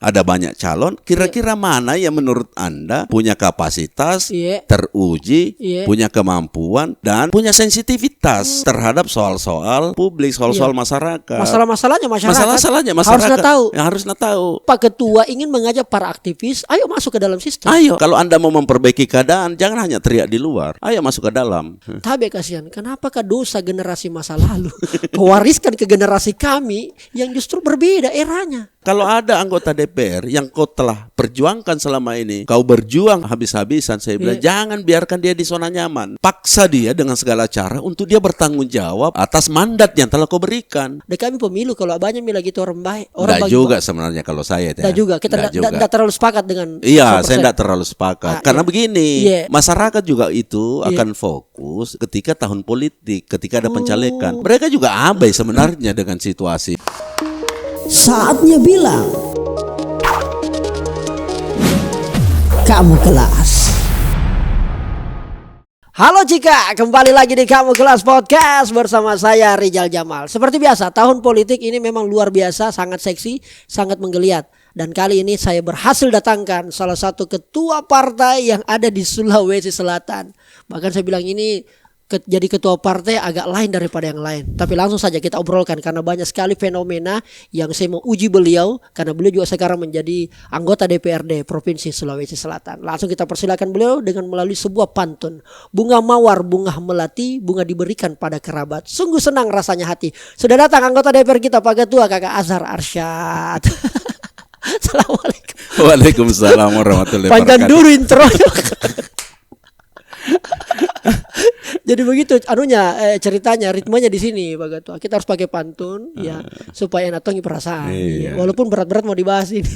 ada banyak calon. Kira-kira mana yang menurut Anda punya kapasitas, teruji, punya kemampuan, dan punya sensitivitas terhadap soal-soal publik, soal-soal masyarakat. Masalah-masalahnya masyarakat. Masalah-masalahnya masyarakat. Harusnya tahu. Pak Ketua ingin mengajak para aktivis, ayo masuk ke dalam sistem. Ayo, kalau Anda mau memperbaiki keadaan, jangan hanya teriak di luar. Ayo masuk ke dalam. Tapi kasihan, kenapakah dosa generasi masa lalu kewariskan ke generasi kami yang justru berbeda eranya? Kalau ada anggota DPR yang kau telah perjuangkan selama ini, kau berjuang habis-habisan, saya bilang jangan biarkan dia di zona nyaman. Paksa dia dengan segala cara untuk dia bertanggung jawab atas mandat yang telah kau berikan. Dan kami pemilu kalau banyak bilang gitu orang baik. Tidak juga sebenarnya kalau saya. Tidak juga, kita tidak terlalu sepakat dengan. Iya, saya tidak terlalu sepakat. Karena begini, masyarakat juga itu akan fokus ketika tahun politik, ketika ada pencalekan. Mereka juga abai sebenarnya dengan situasi. Saatnya bilang kamu kelas. Halo Cika, kembali lagi di Kamu Kelas Podcast bersama saya Rizal Jamal. Seperti biasa, tahun politik ini memang luar biasa, sangat seksi, sangat menggeliat. Dan kali ini saya berhasil datangkan salah satu ketua partai yang ada di Sulawesi Selatan. Bahkan saya bilang ini jadi ketua partai agak lain daripada yang lain. Tapi langsung saja kita obrolkan karena banyak sekali fenomena yang saya mau uji beliau. Karena beliau juga sekarang menjadi anggota DPRD Provinsi Sulawesi Selatan. Langsung kita persilakan beliau dengan melalui sebuah pantun. Bunga mawar, bunga melati, bunga diberikan pada kerabat. Sungguh senang rasanya hati. Sudah datang anggota DPR kita Pak Ketua Kakak Azhar Arsyad. Assalamualaikum. Waalaikumsalam warahmatullahi wabarakatuh. Panjang dulu intro. Jadi begitu ceritanya, ritmenya di sini Pak Ketua. Kita harus pakai pantun ya supaya natongi perasaan. Ya. Walaupun berat-berat mau dibahas ini.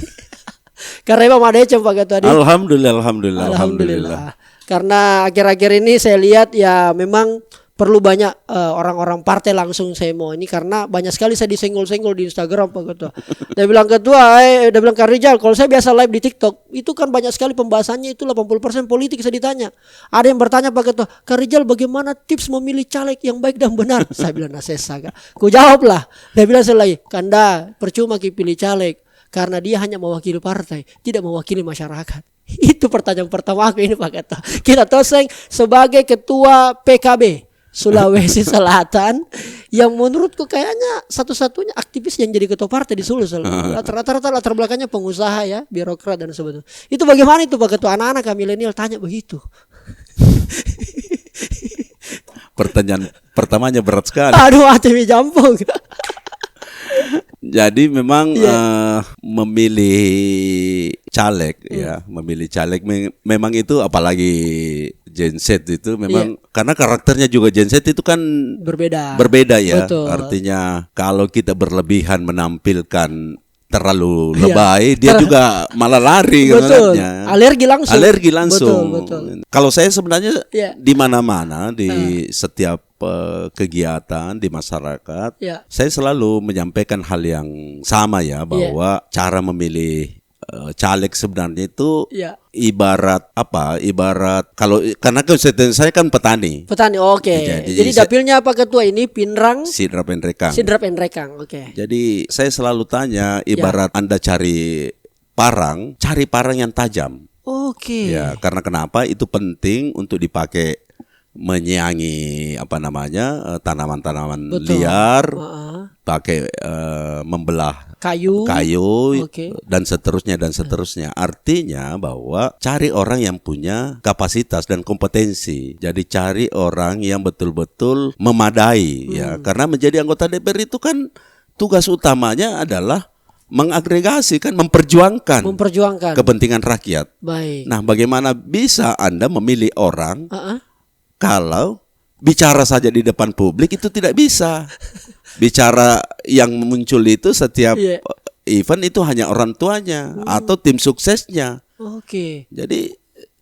Karena Imam ada Pak Ketua. Alhamdulillah. Karena akhir-akhir ini saya lihat ya memang perlu banyak orang-orang partai langsung saya mau ini karena banyak sekali saya disenggol-senggol di Instagram Pak Ketua. Dia bilang Ketua, dia bilang Kak Rizal, kalau saya biasa live di TikTok itu kan banyak sekali pembahasannya itu 80% politik. Saya ditanya, ada yang bertanya Pak Ketua, Kak Rizal bagaimana tips memilih caleg yang baik dan benar? Saya bilang nasesa Kak. Ku jawab lah. Dia bilang selagi Kanda percuma pilih caleg karena dia hanya mewakili partai, tidak mewakili masyarakat. Itu pertanyaan pertama aku ini Pak Ketua. Kita toseng sebagai ketua PKB Sulawesi Selatan yang menurutku kayaknya satu-satunya aktivis yang jadi ketua partai di Sulu. Rata-rata latar belakangnya pengusaha ya, birokrat dan sebagainya. Itu bagaimana itu Pak Ketua? Anak-anak milenial tanya begitu. Pertanyaan pertamanya berat sekali. Aduh, hati jampung. Jadi memang memilih caleg memang itu apalagi Gen Z itu memang karena karakternya juga Gen Z itu kan berbeda ya. Betul. Artinya kalau kita berlebihan menampilkan terlalu lebay, dia juga malah lari. Betul. Alergi langsung. Betul. Kalau saya sebenarnya di mana-mana di setiap kegiatan di masyarakat, saya selalu menyampaikan hal yang sama ya, bahwa cara memilih caleg sebenarnya itu ibarat kalau karena saya kan petani. Oke. Jadi dapilnya apa Ketua ini Pinrang Sidrap and Rekang. Oke. Jadi saya selalu tanya, ibarat Anda cari parang yang tajam. Oke. Ya, karena kenapa itu penting untuk dipakai menyiangi tanaman-tanaman liar, pakai membelah kayu dan seterusnya. Artinya bahwa cari orang yang punya kapasitas dan kompetensi. Jadi cari orang yang betul-betul memadai ya, karena menjadi anggota DPR itu kan tugas utamanya adalah mengagregasi, kan memperjuangkan kepentingan rakyat. Baik. Nah, bagaimana bisa Anda memilih orang kalau bicara saja di depan publik itu tidak bisa. Bicara yang muncul itu setiap event itu hanya orang tuanya atau tim suksesnya. Oke. Jadi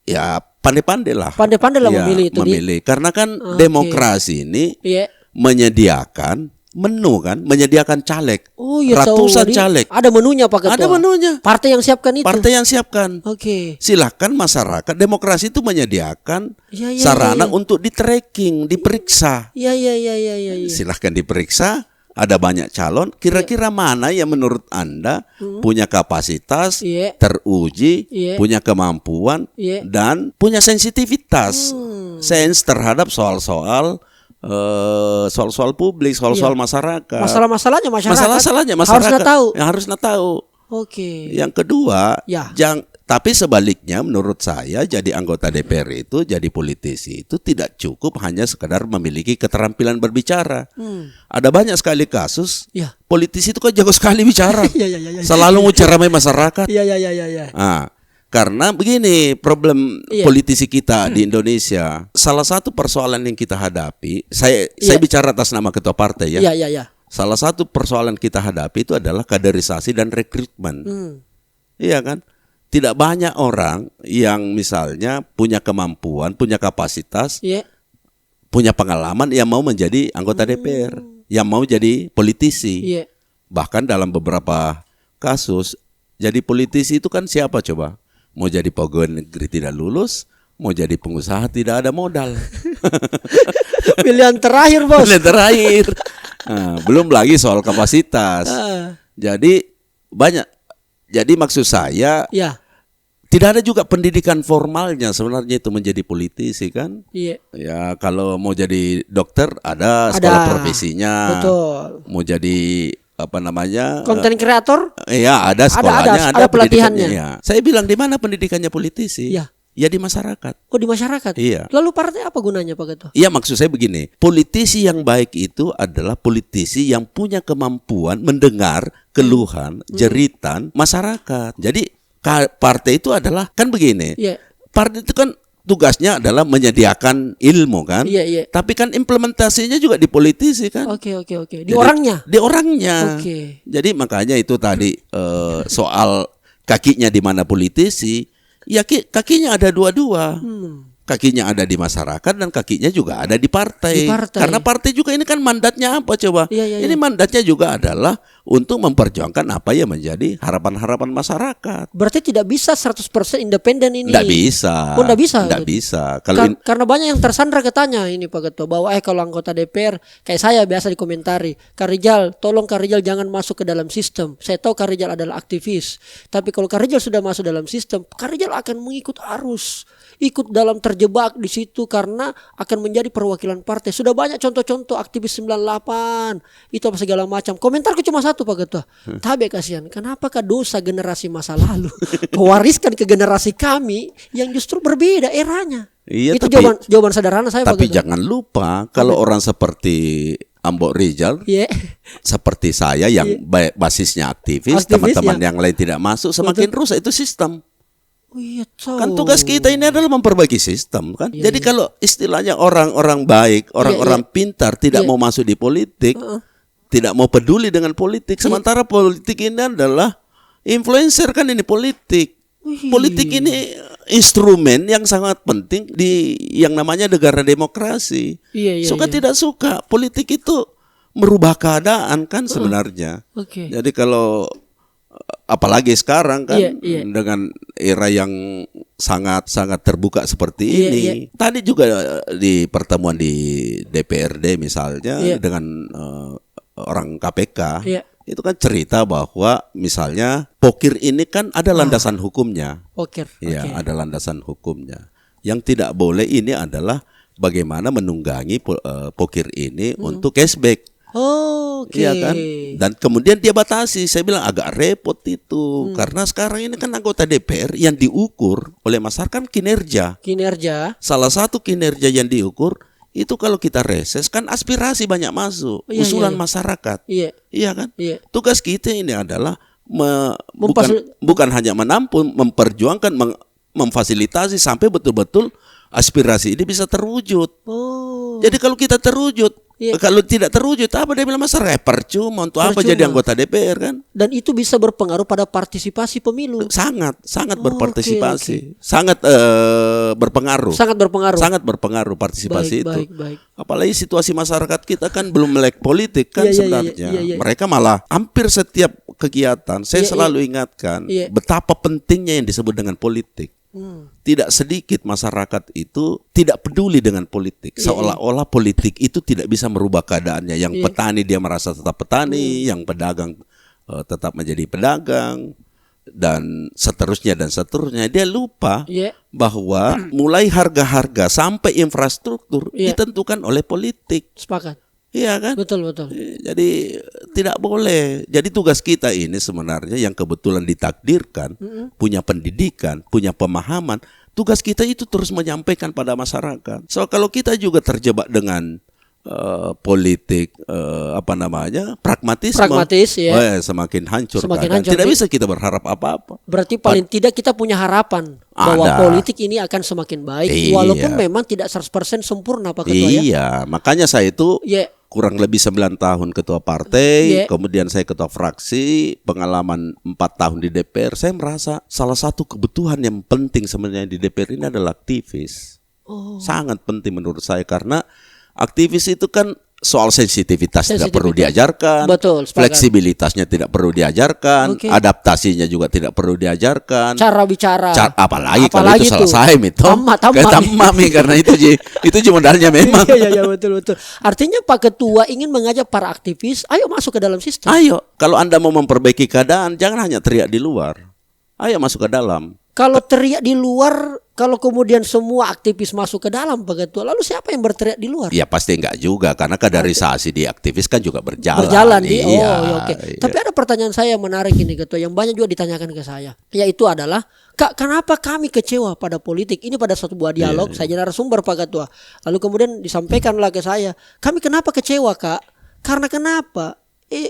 ya pandai-pandai lah memilih. Karena kan demokrasi ini menyediakan caleg. Ratusan caleg. Ada menunya Pak Ketua. Ada menunya. Partai yang siapkan. Oke. Silakan masyarakat, demokrasi itu menyediakan sarana untuk di-tracking, diperiksa. Iya. Silakan diperiksa. ada banyak calon, kira-kira mana yang menurut Anda punya kapasitas, teruji, punya kemampuan, dan punya sensitivitas, sense terhadap soal-soal publik, soal-soal masyarakat. Masalah-masalahnya masyarakat. Masalah-masalahnya masyarakat. Harus tahu. Oke. Yang kedua, tapi sebaliknya menurut saya jadi anggota DPR itu, jadi politisi itu tidak cukup hanya sekedar memiliki keterampilan berbicara. Ada banyak sekali kasus politisi itu kan jago sekali bicara. Selalu menceramai masyarakat. Karena begini problem politisi kita di Indonesia. Salah satu persoalan yang kita hadapi, saya bicara atas nama ketua partai ya. Salah satu persoalan kita hadapi itu adalah kaderisasi dan rekrutmen. Iya kan? Tidak banyak orang yang misalnya punya kemampuan, punya kapasitas, punya pengalaman yang mau menjadi anggota DPR, yang mau jadi politisi. Bahkan dalam beberapa kasus, jadi politisi itu kan siapa coba? Mau jadi pegawai negeri tidak lulus, mau jadi pengusaha tidak ada modal. Pilihan terakhir, Bos. Pilihan terakhir. Nah, belum lagi soal kapasitas. Jadi banyak. Jadi maksud saya, tidak ada juga pendidikan formalnya sebenarnya itu menjadi politisi kan? Ya kalau mau jadi dokter ada sekolah profesinya. Betul. Mau jadi konten kreator? Iya ada sekolahnya, ada pelatihannya. Ya. Saya bilang di mana pendidikannya politisi? Ya di masyarakat. Oh di masyarakat? Iya. Lalu partai apa gunanya Pak Ketua? Iya maksud saya begini, politisi yang baik itu adalah politisi yang punya kemampuan mendengar keluhan, jeritan masyarakat. Jadi partai itu adalah kan begini, partai itu kan tugasnya adalah menyediakan ilmu kan, tapi kan implementasinya juga di politisi kan. Oke. Di orangnya. Jadi makanya itu tadi soal kakinya di mana politisi. Ya kakinya ada dua-dua. Kakinya ada di masyarakat dan kakinya juga ada di partai. Karena partai juga ini kan mandatnya apa coba? Ini mandatnya juga adalah untuk memperjuangkan apa yang menjadi harapan-harapan masyarakat. Berarti tidak bisa 100% independen ini. Tidak bisa. Oh, tidak bisa. Tidak bisa. Karena banyak yang tersandra katanya ini Pak Ketua bahwa kalau anggota DPR kayak saya biasa dikomentari, Kak Rijal, tolong Kak Rijal jangan masuk ke dalam sistem. Saya tahu Kak Rijal adalah aktivis, tapi kalau Kak Rijal sudah masuk dalam sistem, Kak Rijal akan mengikut arus, ikut dalam terjebak di situ karena akan menjadi perwakilan partai. Sudah banyak contoh-contoh aktivis 98 itu apa segala macam. Komentarku cuma satu Pak Ketua. Tapi kasihan, kenapakah dosa generasi masa lalu mewariskan ke generasi kami yang justru berbeda eranya? Iya, itu jawaban sederhana saya Pak Ketua. Tapi jangan lupa kalau orang seperti Ambok Rijal, seperti saya yang basisnya aktivis, teman-teman yang lain tidak masuk, semakin rusak itu sistem. Kan tugas kita ini adalah memperbaiki sistem kan. Jadi kalau istilahnya orang-orang baik, orang-orang pintar tidak mau masuk di politik, tidak mau peduli dengan politik, sementara politik ini adalah influencer kan ini politik. Politik ini instrumen yang sangat penting di yang namanya negara demokrasi. Suka tidak suka, politik itu merubah keadaan kan sebenarnya. Jadi kalau apalagi sekarang kan dengan era yang sangat terbuka seperti ini. Tadi juga di pertemuan di DPRD misalnya dengan orang KPK itu kan cerita bahwa misalnya pokir ini kan ada landasan hukumnya. Ada landasan hukumnya. Yang tidak boleh ini adalah bagaimana menunggangi pokir ini untuk cashback. Iya kan? Dan kemudian dia batasi. Saya bilang agak repot itu karena sekarang ini kan anggota DPR yang diukur oleh masyarakat kan kinerja. Salah satu kinerja yang diukur itu kalau kita reses kan aspirasi banyak masuk, usulan masyarakat. Iya kan? Tugas kita ini adalah bukan hanya menampung, memperjuangkan, memfasilitasi sampai betul-betul aspirasi ini bisa terwujud. Jadi kalau kita terwujud, kalau tidak terwujud apa dia bilang masyarakat percuma untuk apa jadi anggota DPR kan? Dan itu bisa berpengaruh pada partisipasi pemilu. Sangat berpartisipasi, sangat berpengaruh. Sangat berpengaruh partisipasi itu. Baik. Apalagi situasi masyarakat kita kan belum melek politik kan sebenarnya. Mereka malah hampir setiap kegiatan saya selalu ingatkan betapa pentingnya yang disebut dengan politik. Tidak sedikit masyarakat itu tidak peduli dengan politik. Seolah-olah politik itu tidak bisa merubah keadaannya. Yang petani dia merasa tetap petani, yang pedagang tetap menjadi pedagang, dan seterusnya dan seterusnya. Dia lupa bahwa mulai harga-harga sampai infrastruktur ditentukan oleh politik. Sepakat. Iya kan? Betul. Jadi tidak boleh. Jadi tugas kita ini sebenarnya yang kebetulan ditakdirkan, punya pendidikan, punya pemahaman, tugas kita itu terus menyampaikan pada masyarakat. So kalau kita juga terjebak dengan politik pragmatisme, semakin hancur. Tidak bisa kita berharap apa-apa. Berarti paling tidak kita punya harapan bahwa politik ini akan semakin baik, walaupun memang tidak 100% sempurna Pak Ketua ya. Iya, makanya saya itu kurang lebih 9 tahun ketua partai, kemudian saya ketua fraksi, pengalaman 4 tahun di DPR. Saya merasa salah satu kebutuhan yang penting sebenarnya di DPR ini adalah aktivis. Sangat penting menurut saya, karena aktivis itu kan soal sensitivitas tidak perlu diajarkan, fleksibilitasnya tidak perlu diajarkan, adaptasinya juga tidak perlu diajarkan, cara bicara, apalagi kalau itu selesai karena itu modalnya memang. Iya betul. Artinya Pak Ketua ingin mengajak para aktivis, ayo masuk ke dalam sistem. Ayo, kalau Anda mau memperbaiki keadaan, jangan hanya teriak di luar. Ayo masuk ke dalam. Kalau teriak di luar, kalau kemudian semua aktivis masuk ke dalam Pak Ketua, lalu siapa yang berteriak di luar? Ya pasti enggak juga, karena kaderisasi di aktivis kan juga berjalan. Oke. Tapi ada pertanyaan saya yang menarik ini Ketua, yang banyak juga ditanyakan ke saya, yaitu adalah, Kak, kenapa kami kecewa pada politik? Ini pada suatu buah dialog, saya jadi narasumber Pak Ketua. Lalu kemudian disampaikanlah ke saya, kami kenapa kecewa Kak? Karena kenapa?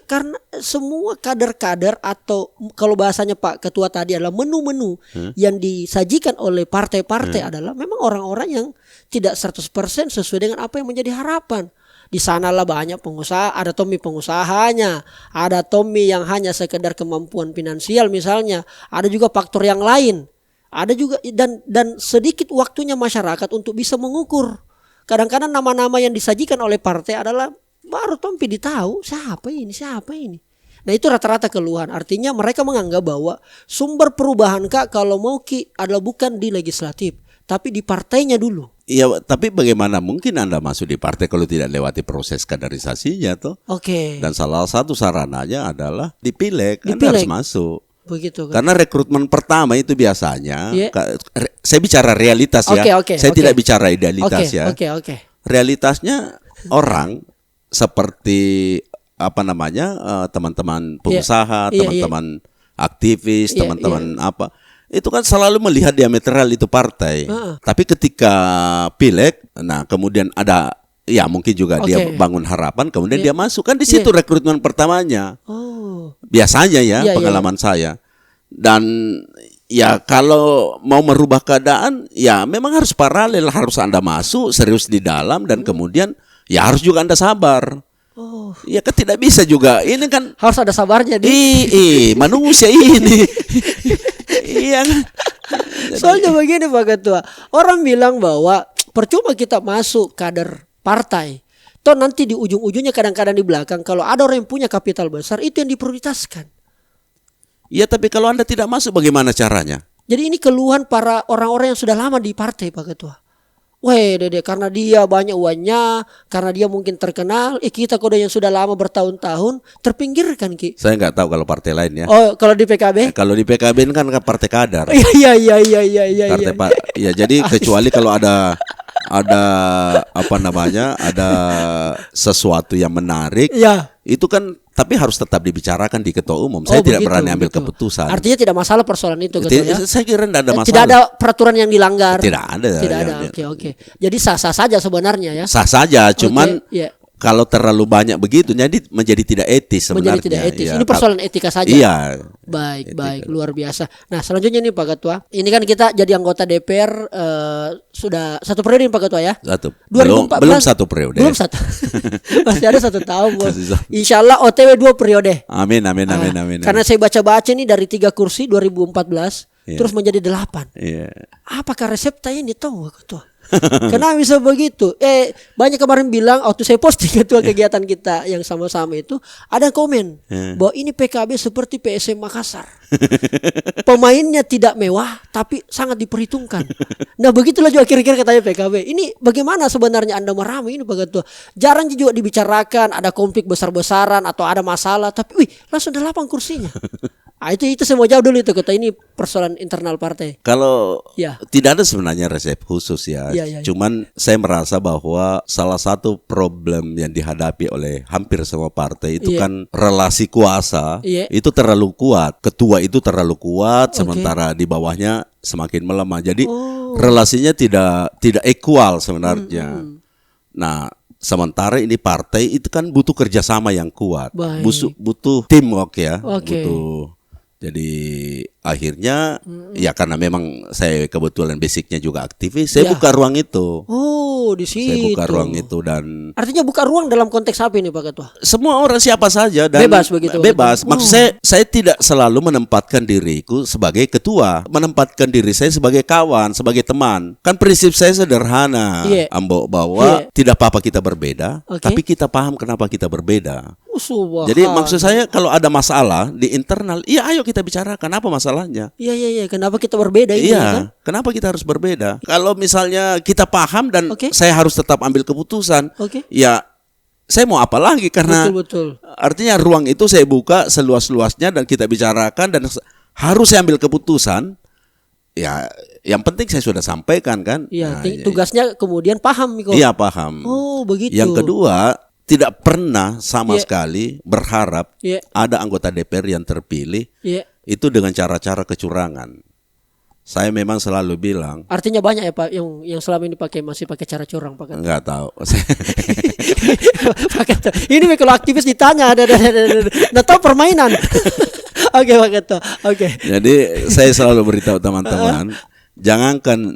Karena semua kader-kader, atau kalau bahasanya Pak Ketua tadi adalah menu-menu yang disajikan oleh partai-partai adalah memang orang-orang yang tidak 100% sesuai dengan apa yang menjadi harapan. Di sanalah banyak pengusaha, ada Tommy pengusahanya, ada Tommy yang hanya sekedar kemampuan finansial misalnya, ada juga faktor yang lain. Ada juga dan sedikit waktunya masyarakat untuk bisa mengukur. Kadang-kadang nama-nama yang disajikan oleh partai adalah baru Tompi ditahu siapa ini. Nah itu rata-rata keluhan. Artinya mereka menganggap bahwa sumber perubahan Kak kalau mau adalah bukan di legislatif, tapi di partainya dulu. Iya, tapi bagaimana mungkin Anda masuk di partai kalau tidak lewati proses kaderisasinya toh? Dan salah satu sarananya adalah di pileg. Anda harus masuk. Begitu kan? Karena rekrutmen pertama itu biasanya, saya bicara realitas ya. Saya tidak bicara idealitas ya. Realitasnya orang seperti teman-teman pengusaha, teman-teman aktivis, teman-teman itu kan selalu melihat diametral itu partai. Tapi ketika pileg, nah kemudian ada mungkin juga dia bangun harapan, kemudian dia masuk, kan di situ rekrutmen pertamanya. Biasanya pengalaman saya. Dan kalau mau merubah keadaan, memang harus paralel, harus Anda masuk serius di dalam, dan kemudian harus juga Anda sabar. Ya kan tidak bisa juga. Ini kan harus ada sabarnya manusia ini. Iya kan. Soalnya begini Pak Ketua, orang bilang bahwa percuma kita masuk kader partai, toh nanti di ujung-ujungnya kadang-kadang di belakang kalau ada orang yang punya kapital besar itu yang diprioritaskan. Ya tapi kalau Anda tidak masuk bagaimana caranya? Jadi ini keluhan para orang-orang yang sudah lama di partai Pak Ketua. Dede, karena dia banyak uangnya, karena dia mungkin terkenal, kita kode yang sudah lama bertahun-tahun terpinggirkan Ki. Saya nggak tahu kalau partai lain ya. Kalau di PKB? Kalau di PKB kan partai kadar. Iya. Jadi kecuali kalau ada ada sesuatu yang menarik. Itu kan, tapi harus tetap dibicarakan di ketua umum. Saya tidak berani ambil keputusan. Artinya tidak masalah persoalan itu ketua ya? Saya kira tidak ada masalah. Tidak ada peraturan yang dilanggar. Tidak ada. Oke. Jadi sah-sah saja sebenarnya ya. Sah saja, cuman kalau terlalu banyak begitu menjadi tidak etis sebenarnya. Menjadi tidak etis. Ini persoalan etika saja. Iya. Baik, luar biasa. Nah, selanjutnya nih Pak Ketua. Ini kan kita jadi anggota DPR sudah 1 periode Pak Ketua ya? 1. 2014, belum 1 periode. Belum 1. Masih ada 1 tahun, Bos. Insyaallah OTW 2 periode. Amin. Karena saya baca-baca nih dari 3 kursi 2014 terus menjadi 8. Iya. Apakah resepnya ini tahu Pak Ketua? Kenapa bisa begitu? Banyak kemarin bilang waktu saya posting ketua kegiatan kita yang sama-sama itu ada komen bahwa ini PKB seperti PSM Makassar. Pemainnya tidak mewah tapi sangat diperhitungkan. Nah begitulah juga kira-kira katanya PKB. Ini bagaimana sebenarnya Anda merame ini Pak Ketua? Jarang juga dibicarakan ada konflik besar-besaran atau ada masalah tapi langsung ada 8 kursinya. Itu saya mau jawab dulu itu kata ini persoalan internal partai. Kalau tidak ada sebenarnya resep khusus ya. Cuman saya merasa bahwa salah satu problem yang dihadapi oleh hampir semua partai itu kan relasi kuasa itu terlalu kuat. Ketua itu terlalu kuat sementara di bawahnya semakin melemah. Jadi relasinya tidak equal sebenarnya. Nah, sementara ini partai itu kan butuh kerjasama yang kuat, butuh teamwork ya, butuh. Jadi akhirnya ya karena memang saya kebetulan basicnya juga aktivis, saya buka ruang itu. Di situ. Saya buka ruang itu dan artinya buka ruang dalam konteks apa ini Pak Ketua? Semua orang siapa saja dan bebas begitu. Bebas. Maksud saya tidak selalu menempatkan diriku sebagai ketua, menempatkan diri saya sebagai kawan, sebagai teman. Kan prinsip saya sederhana, Ambo, bahwa tidak apa-apa kita berbeda, tapi kita paham kenapa kita berbeda. Jadi maksud saya kalau ada masalah di internal, ayo kita bicarakan apa masalahnya. Iya. Kenapa kita berbeda ini? Kan? Kenapa kita harus berbeda? Kalau misalnya kita paham dan saya harus tetap ambil keputusan, ya saya mau apa lagi karena betul. Artinya ruang itu saya buka seluas-luasnya dan kita bicarakan dan harus saya ambil keputusan. Ya, yang penting saya sudah sampaikan kan. Iya, tugasnya kemudian paham Miko. Iya, paham. Begitu. Yang kedua, tidak pernah sama sekali berharap ada anggota DPR yang terpilih itu dengan cara-cara kecurangan. Saya memang selalu bilang. Artinya banyak ya Pak yang selama ini masih pakai cara curang Pak. Enggak tahu. Ini kalau aktivis ditanya ada tahu permainan. Oke Pak Ketua. Oke. Jadi saya selalu beritahu teman-teman. Jangankan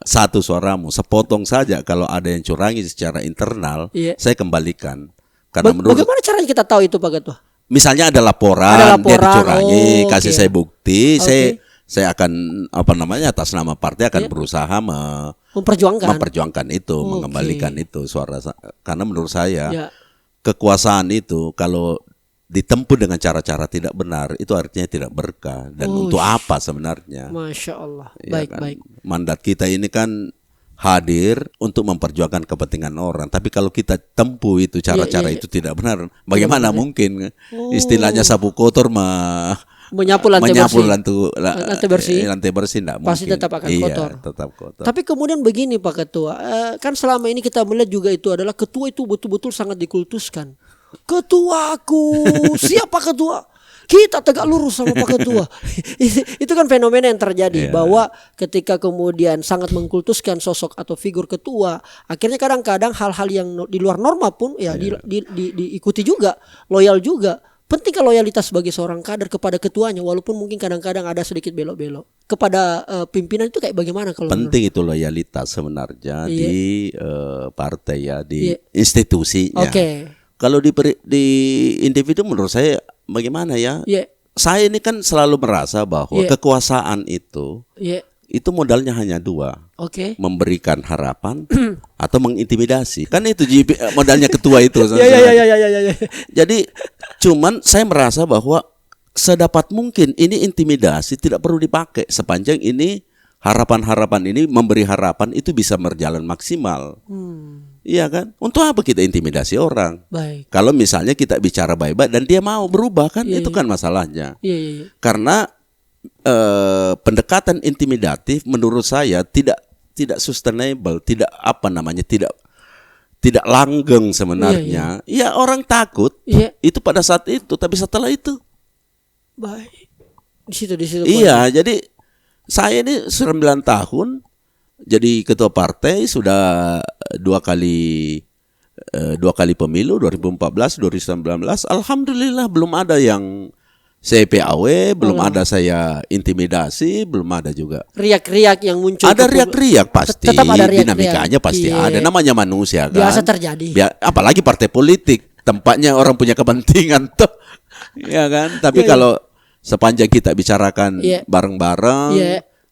satu suaramu, sepotong saja kalau ada yang curangi secara internal, saya kembalikan. Karena bagaimana caranya kita tahu itu Pak Ketua? Misalnya ada laporan dia dicurangi, kasih saya bukti, saya akan atas nama partai akan berusaha memperjuangkan itu, mengembalikan itu suara. Karena menurut saya kekuasaan itu kalau ditempuh dengan cara-cara tidak benar itu artinya tidak berkah dan untuk apa sebenarnya? Masya Allah. Baik. Mandat kita ini kan hadir untuk memperjuangkan kepentingan orang. Tapi kalau kita tempuh itu cara-cara itu tidak benar, bagaimana mungkin? Istilahnya sapu kotor menyapu lantai bersih tidak mungkin. Pasti tetap akan kotor. Tetap kotor. Tapi kemudian begini Pak Ketua, kan selama ini kita melihat juga itu adalah ketua itu betul-betul sangat dikultuskan. Ketuaku, siapa ketua? Kita tegak lurus sama Pak Ketua. Itu kan fenomena yang terjadi bahwa ketika kemudian sangat mengkultuskan sosok atau figur ketua, akhirnya kadang-kadang hal-hal yang di luar norma pun diikuti juga, loyal juga. Penting loyalitas sebagai seorang kader kepada ketuanya walaupun mungkin kadang-kadang ada sedikit belok-belok. Kepada pimpinan itu kayak bagaimana kalau penting itu loyalitas sebenarnya di partai di institusinya. Kalau di individu menurut saya bagaimana ya? Saya ini kan selalu merasa bahwa kekuasaan itu modalnya hanya 2. Memberikan harapan atau mengintimidasi. Kan itu modalnya ketua itu. Jadi cuman saya merasa bahwa sedapat mungkin ini intimidasi tidak perlu dipakai sepanjang ini harapan-harapan ini memberi harapan itu bisa berjalan maksimal. Iya kan? Untuk apa kita intimidasi orang? Kalau misalnya kita bicara baik-baik dan dia mau berubah kan itu kan masalahnya. Karena pendekatan intimidatif menurut saya tidak sustainable, tidak tidak langgeng sebenarnya. Ya orang takut itu pada saat itu, tapi setelah itu di situ. Iya, jadi saya ini 9 tahun jadi ketua partai, sudah 2 kali pemilu 2014, 2019. Alhamdulillah belum ada yang saya PAW, belum ada saya intimidasi, belum ada juga riak-riak yang muncul. Ada riak-riak pasti, tetap ada riak-riak. Dinamikanya pasti ada, namanya manusia kan. Biasa terjadi. Apalagi partai politik, tempatnya orang punya kepentingan tuh, ya kan. Tapi kalau sepanjang kita bicarakan bareng-bareng,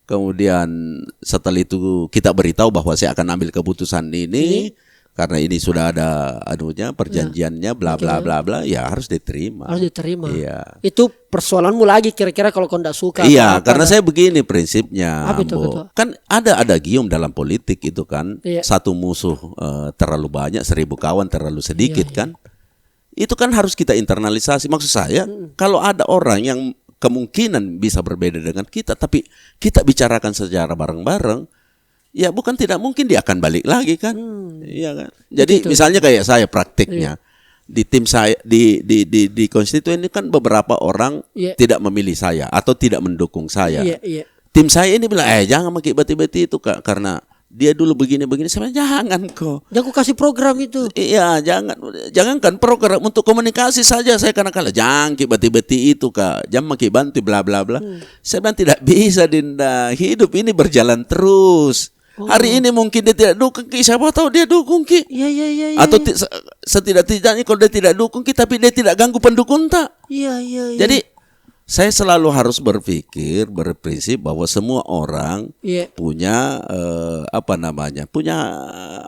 Kemudian setelah itu kita beritahu bahwa saya akan ambil keputusan ini karena ini sudah ada perjanjiannya bla bla bla bla, ya harus diterima. Harus diterima. Iya. Itu persoalanmu lagi kira-kira kalau kau tidak suka. Iya, karena saya begini prinsipnya, betul. kan ada gium dalam politik itu kan, satu musuh terlalu banyak, 1000 kawan terlalu sedikit kan. Itu kan harus kita internalisasi. Maksud saya, kalau ada orang yang kemungkinan bisa berbeda dengan kita, tapi kita bicarakan secara bareng-bareng, ya bukan tidak mungkin dia akan balik lagi kan, iya kan. Jadi betul. Misalnya kayak saya praktiknya di tim saya di konstituen ini kan beberapa orang tidak memilih saya atau tidak mendukung saya. Tim saya ini bilang, jangan pakai beti-beti itu Kak, karena dia dulu begini-begini. Saya bilang, jangan kok. Jangan kasih program itu. Iya, jangankan program untuk komunikasi saja saya kadang-kadang jangan beti-beti itu Kak. Jangan pakai bantu bla bla bla. Saya bilang tidak bisa Dinda. Hidup ini berjalan terus. Hari ini mungkin dia tidak dukung Ki, siapa tahu dia dukung Ki. Iya. Atau setidak-tidaknya kalau dia tidak dukung Ki, tapi dia tidak ganggu pendukung tak. Iya. Jadi saya selalu harus berprinsip bahwa semua orang punya punya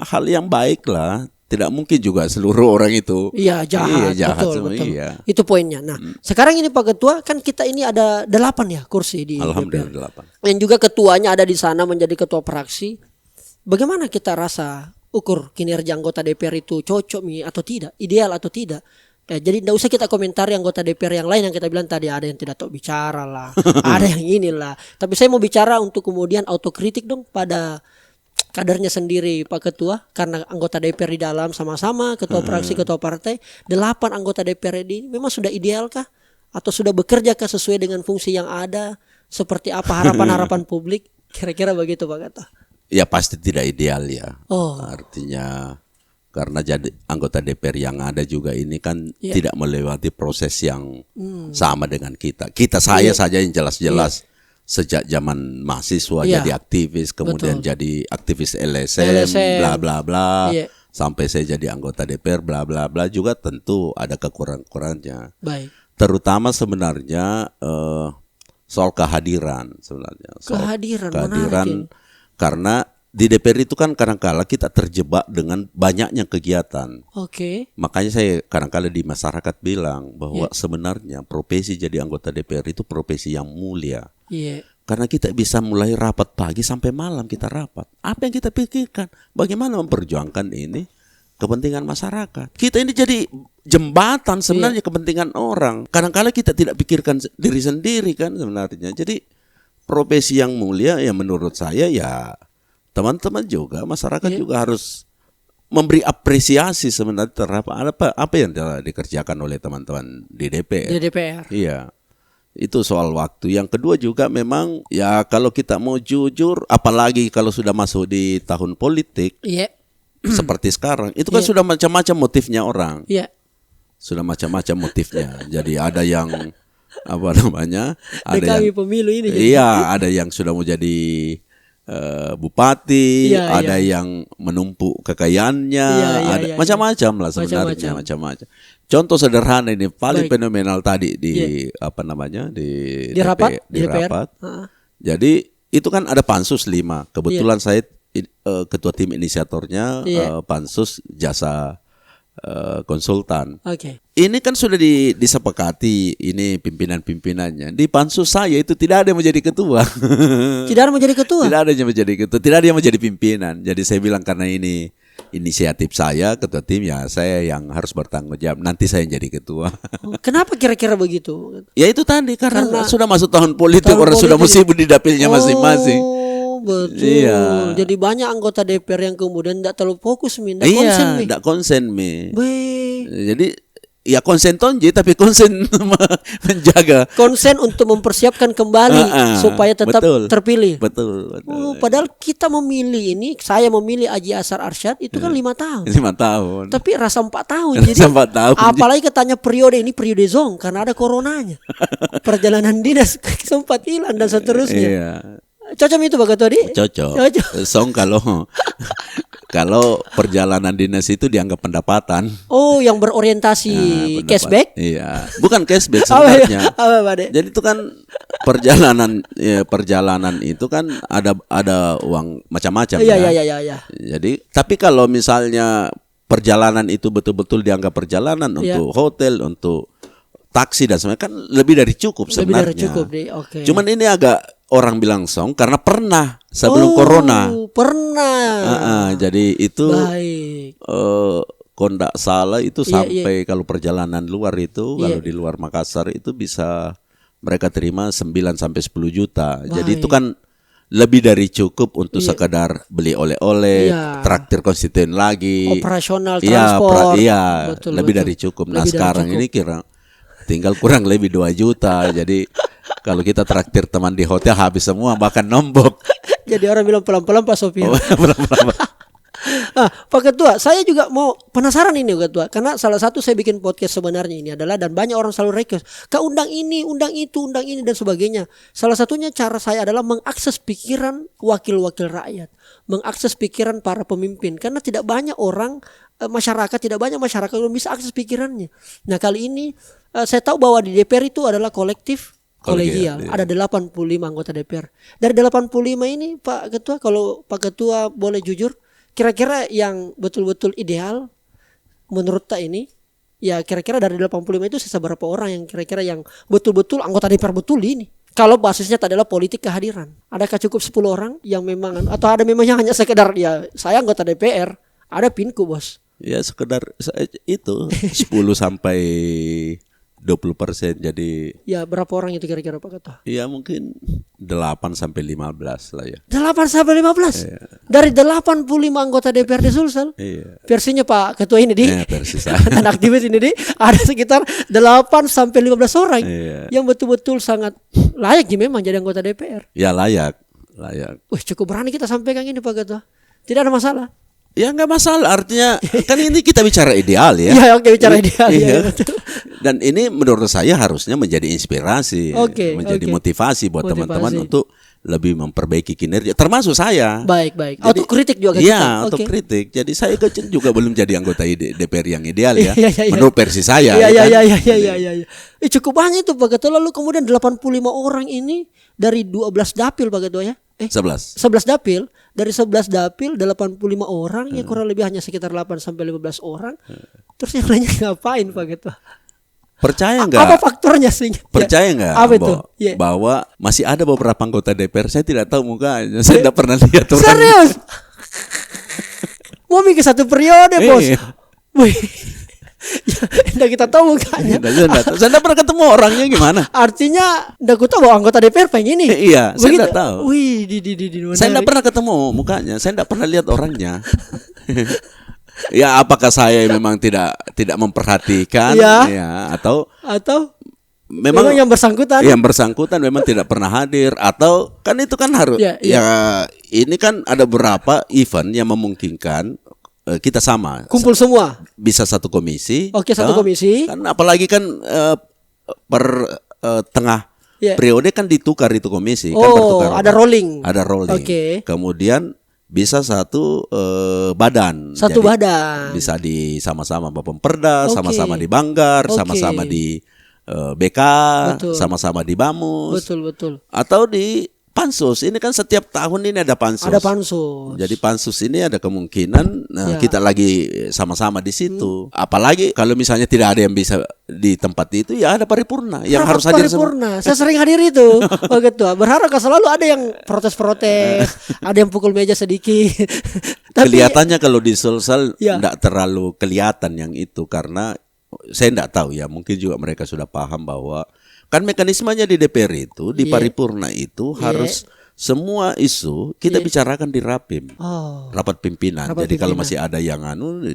hal yang baik lah. Tidak mungkin juga seluruh orang itu jahat. Betul. Iya. Itu poinnya. Nah, sekarang ini Pak Ketua, kan kita ini ada 8 ya kursi di Alhamdulillah DPR. 8. Dan juga ketuanya ada di sana menjadi ketua fraksi. Bagaimana kita rasa ukur kinerja anggota DPR itu cocok atau tidak, ideal atau tidak? Jadi tidak usah kita komentari anggota DPR yang lain yang kita bilang tadi, ada yang tidak tahu bicara lah, ada yang inilah. Tapi saya mau bicara untuk kemudian autokritik dong pada kadernya sendiri Pak Ketua, karena anggota DPR di dalam sama-sama ketua fraksi, ketua partai, 8 anggota DPR ini memang sudah idealkah atau sudah bekerjakah sesuai dengan fungsi yang ada? Seperti apa harapan-harapan publik? Kira-kira begitu Pak Ketua. Ya pasti tidak ideal ya. Artinya karena jadi anggota DPR yang ada juga ini kan tidak melewati proses yang sama dengan kita. Saya saja yang jelas-jelas sejak zaman mahasiswa jadi aktivis, kemudian jadi aktivis LSM, bla bla bla, sampai saya jadi anggota DPR, bla bla bla, juga tentu ada kekurangan-kekurangannya. Baik. Terutama sebenarnya soal kehadiran sebenarnya. Kehadiran karena di DPR itu kan kadang-kala kita terjebak dengan banyaknya kegiatan. Makanya saya kadang-kala di masyarakat bilang bahwa sebenarnya profesi jadi anggota DPR itu profesi yang mulia. Karena kita bisa mulai rapat pagi sampai malam kita rapat. Apa yang kita pikirkan? Bagaimana memperjuangkan ini kepentingan masyarakat. Kita ini jadi jembatan sebenarnya kepentingan orang. Kadang-kala kita tidak pikirkan diri sendiri kan sebenarnya. Jadi profesi yang mulia ya menurut saya ya teman-teman juga, masyarakat juga harus memberi apresiasi sebenarnya terhadap apa yang telah dikerjakan oleh teman-teman di DPR. Di DPR. Iya. Itu soal waktu. Yang kedua juga memang ya kalau kita mau jujur, apalagi kalau sudah masuk di tahun politik seperti sekarang, itu kan sudah macam-macam motifnya orang. Sudah macam-macam motifnya. Jadi ada yang ada yang pemilu ini. Iya, ada yang sudah mau jadi bupati, ada yang menumpuk kekayaannya, ada macam-macam lah sebenarnya, macam-macam. Contoh sederhana ini paling fenomenal tadi di di rapat. Jadi itu kan ada pansus 5. Kebetulan saya ketua tim inisiatornya pansus jasa konsultan. Ini kan sudah disepakati ini pimpinan-pimpinannya. Di pansus saya itu tidak ada yang menjadi ketua. Tidak ada yang menjadi ketua? Tidak ada yang menjadi ketua, tidak ada yang menjadi pimpinan. Jadi saya bilang karena ini inisiatif saya, ketua tim, ya saya yang harus bertanggung jawab. Nanti saya yang jadi ketua. Kenapa kira-kira begitu? Ya itu tadi karena sudah masuk tahun politik, orang sudah sibuk di dapilnya masing-masing. Betul. Iya. Jadi banyak anggota DPR yang kemudian tidak terlalu fokus tidak konsen Jadi ya konsen tonji tapi konsen menjaga. Konsen untuk mempersiapkan kembali supaya tetap terpilih. Betul. Padahal kita memilih ini, saya memilih Haji Azhar Arsyad itu kan 5 tahun. 5 tahun. Tapi rasa 4 tahun. Jadi 4 tahun. Apalagi katanya periode ini periode zong karena ada coronanya. Perjalanan dinas sempat hilang dan seterusnya. Cocok itu Pak Ketua di? Cocok. Song kalau perjalanan dinas itu dianggap pendapatan. Oh, yang berorientasi cashback? Iya, bukan cashback sebenarnya. Jadi itu kan perjalanan itu kan ada uang macam-macam. Iya. Jadi tapi kalau misalnya perjalanan itu betul-betul dianggap perjalanan untuk hotel, untuk taksi dan sebagainya kan lebih dari cukup sebenarnya. Lebih dari cukup deh. Okay. Cuman ini agak orang bilang song karena pernah sebelum corona. Pernah. Jadi itu kalau tidak salah itu sampai kalau perjalanan luar itu kalau di luar Makassar itu bisa mereka terima 9 sampai 10 juta. Jadi itu kan lebih dari cukup untuk sekedar beli oleh-oleh, traktir konstituen lagi, operasional transport. Betul, lebih dari cukup. Nah, sekarang ini tinggal kurang lebih 2 juta. Jadi kalau kita traktir teman di hotel habis semua bahkan nombok. Jadi orang bilang pelan-pelan Pak Sofian. Pak Ketua, saya juga mau penasaran ini Pak Ketua, karena salah satu saya bikin podcast sebenarnya ini adalah dan banyak orang selalu request, "Kak undang ini, undang itu, undang ini dan sebagainya." Salah satunya cara saya adalah mengakses pikiran wakil-wakil rakyat, mengakses pikiran para pemimpin karena tidak banyak orang tidak banyak masyarakat yang bisa akses pikirannya. Nah, kali ini saya tahu bahwa di DPR itu adalah kolegial. Ada 85 anggota DPR. Dari 85 ini Pak Ketua, kalau Pak Ketua boleh jujur, kira-kira yang betul-betul ideal menurut tak ini, ya kira-kira dari 85 itu seberapa orang yang kira-kira yang betul-betul anggota DPR betul ini? Kalau basisnya tak adalah politik kehadiran. Adakah cukup 10 orang yang memang, atau ada memang yang hanya sekedar ya saya anggota DPR, ada pinku bos. Ya sekedar itu 10 sampai 20%. Jadi ya berapa orang itu kira-kira Pak Ketua? Ya mungkin 8 sampai 15 lah ya. 8 sampai 15? Iya. Dari 85 anggota DPRD Sulsel. Iya. Versinya Pak Ketua ini versi saya. Dan aktivis ini ada sekitar 8 sampai 15 orang yang betul-betul sangat layak memang jadi anggota DPR. Ya layak. Wih, cukup berani kita sampaikan ini Pak Ketua. Tidak ada masalah. Ya nggak masalah, artinya kan ini kita bicara ideal ya. Iya, oke, bicara ideal. Ya, betul. Dan ini menurut saya harusnya menjadi inspirasi, menjadi motivasi buat teman-teman untuk lebih memperbaiki kinerja, termasuk saya. Baik. Autokritik juga. Iya, autokritik. Jadi saya kecil juga belum jadi anggota DPR yang ideal ya. Menurut versi saya. Iya. Cukup banyak itu Pak Ketua. Lalu kemudian 85 orang ini dari 12 dapil Pak Ketua ya. 11 dapil. Dari 11 dapil 85 orang ya kurang lebih hanya sekitar 8 sampai 15 orang. Terus yang lainnya ngapain Pak Ketua? Percaya nggak? Apa faktornya sih? Percaya nggak? Apa itu? Bahwa masih ada beberapa anggota DPR saya tidak tahu mukanya. Saya tidak pernah lihat orang. Serius? Mau mikir 1 periode bos. Wih. Tidak kita tahu mukanya. Saya tidak pernah ketemu orangnya gimana. Artinya tidak tahu bahwa anggota DPR pengen ini. Iya, saya tidak tahu. Wih, saya tidak pernah ketemu mukanya. Saya tidak pernah lihat orangnya. Ya, apakah saya memang tidak memperhatikan atau memang yang bersangkutan memang tidak pernah hadir, atau kan itu kan harus ini kan ada beberapa event yang memungkinkan kita sama kumpul semua bisa satu komisi. Satu komisi kan, apalagi kan per tengah periode kan ditukar itu komisi kan, bertukar, ada rolling kemudian bisa satu badan. Satu badan. Bisa di sama-sama Bapemperda, sama-sama di Banggar, sama-sama di BK, sama-sama di Bamus. Betul. Atau di Pansus. Ini kan setiap tahun ini ada Pansus. Ada Pansus. Jadi Pansus ini ada kemungkinan kita lagi sama-sama di situ. Apalagi kalau misalnya tidak ada yang bisa di tempat itu, ya ada paripurna yang harus hadir semua. Saya sering hadir itu. Ketua. Berharap selalu ada yang protes, ada yang pukul meja sedikit. Kelihatannya kalau di Sulsel tidak terlalu kelihatan yang itu, karena saya tidak tahu ya, mungkin juga mereka sudah paham bahwa kan mekanismenya di DPR itu, di paripurna itu harus semua isu kita bicarakan di Rapim, rapat pimpinan. Jadi kalau masih ada yang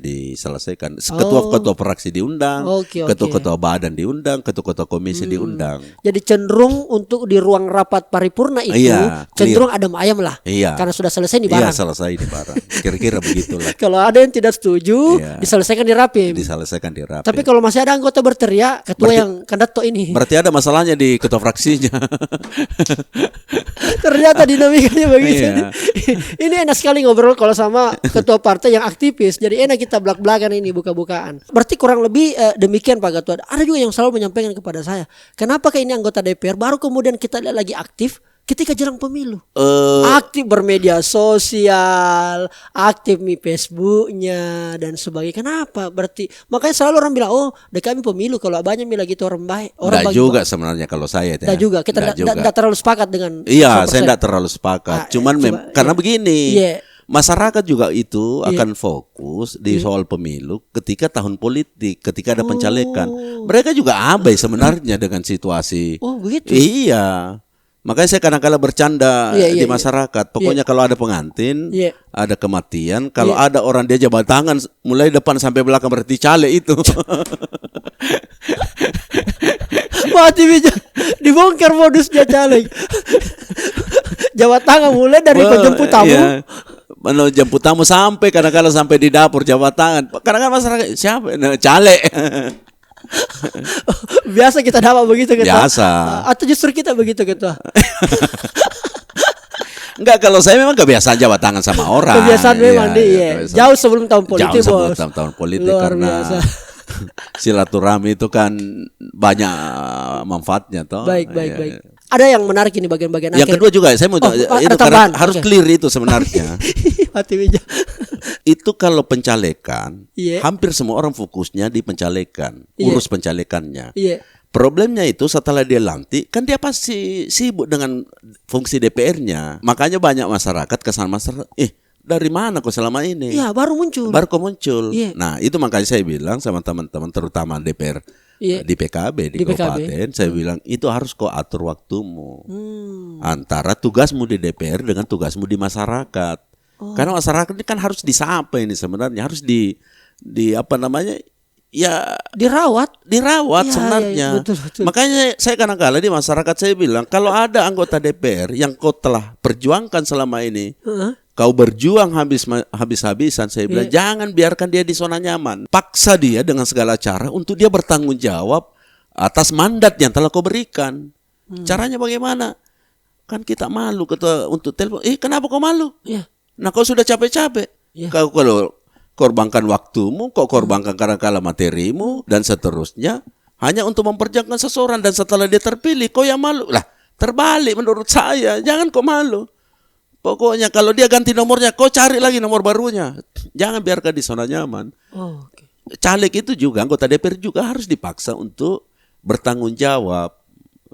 diselesaikan, ketua-ketua fraksi diundang, ketua-ketua badan diundang, ketua-ketua komisi diundang. Jadi cenderung untuk di ruang rapat paripurna itu cenderung adem ayam lah, karena sudah selesai di barang. Iya, selesai di barang. Kira-kira begitulah. Kalau ada yang tidak setuju, diselesaikan di Rapim. Tapi kalau masih ada anggota berteriak, ketua yang kandidat ini. Berarti ada masalahnya di ketua fraksinya. Ternyata dinamikanya begitu. Iya. Ini enak sekali ngobrol kalau sama ketua partai yang aktivis. Jadi enak kita belak-belakan ini buka-bukaan. Berarti kurang lebih demikian Pak Ketua. Ada juga yang selalu menyampaikan kepada saya, kenapa ini anggota DPR baru kemudian kita lihat lagi aktif ketika jelang pemilu. Aktif bermedia sosial, aktif di Facebooknya dan sebagainya. Kenapa? Berarti makanya selalu orang bilang, oh kami pemilu kalau abahnya bilang gitu orang baik. Orang Nggak juga sebenarnya kalau saya. Nggak juga. Kita tidak terlalu sepakat dengan. Iya, saya tidak terlalu sepakat. Cuman karena begini. Masyarakat juga itu akan fokus di soal pemilu ketika tahun politik, ketika ada pencalekan. Mereka juga abai sebenarnya dengan situasi. Oh, begitu. Iya. Makanya saya kadang-kadang bercanda di masyarakat. Pokoknya kalau ada pengantin, ada kematian, kalau ada orang dia jabat tangan mulai depan sampai belakang berarti caleg itu. Mati bija. Dibongkar modusnya caleg. Jabat tangan mulai dari penjemput tamu. Jemput tamu sampai kadang-kadang sampai di dapur jabat tangan. Kadang-kadang masyarakat siapa? Caleg. Biasa kita dapat begitu Ketua. Biasa. Atau justru kita begitu Ketua. Enggak, kalau saya memang kebiasaan jabat tangan sama orang. Kebiasaan memang jauh sebelum tahun politik. Jauh sebelum tahun politik. Luar karena biasa. Silaturahmi itu kan banyak manfaatnya toh. Baik. Ada yang menarik ini bagian-bagian yang kedua juga saya mau itu harus clear itu sebenarnya. Mati bija. Itu kalau pencalekan, hampir semua orang fokusnya di pencalekan, urus pencalekannya. Problemnya itu setelah dia lantik, kan dia pasti sibuk dengan fungsi DPR-nya. Makanya banyak masyarakat kesan masyarakat, dari mana kok selama ini? Iya, baru muncul. Nah, itu makanya saya bilang sama teman-teman terutama DPR di PKB di kabupaten, saya bilang itu harus kau atur waktumu antara tugasmu di DPR dengan tugasmu di masyarakat. Karena masyarakat ini kan harus disapa ini sebenarnya, harus di apa namanya? Ya dirawat sebenarnya. Betul. Makanya saya kadang-kadang di masyarakat saya bilang kalau ada anggota DPR yang kau telah perjuangkan selama ini, kau berjuang habis-habisan, saya bilang jangan biarkan dia di zona nyaman. Paksa dia dengan segala cara untuk dia bertanggung jawab atas mandat yang telah kau berikan. Caranya bagaimana? Kan kita malu Ketua untuk telepon. Kenapa kau malu? Nah, kau sudah capek-capek. Kau kalau korbankan waktumu, kau korbankan kadang-kala materimu dan seterusnya hanya untuk memperjuangkan seseorang, dan setelah dia terpilih kau yang malu. Lah, terbalik menurut saya. Jangan kau malu. Pokoknya kalau dia ganti nomornya, kau cari lagi nomor barunya. Jangan biarkan di zona nyaman. Caleg itu juga, anggota DPR juga harus dipaksa untuk bertanggung jawab.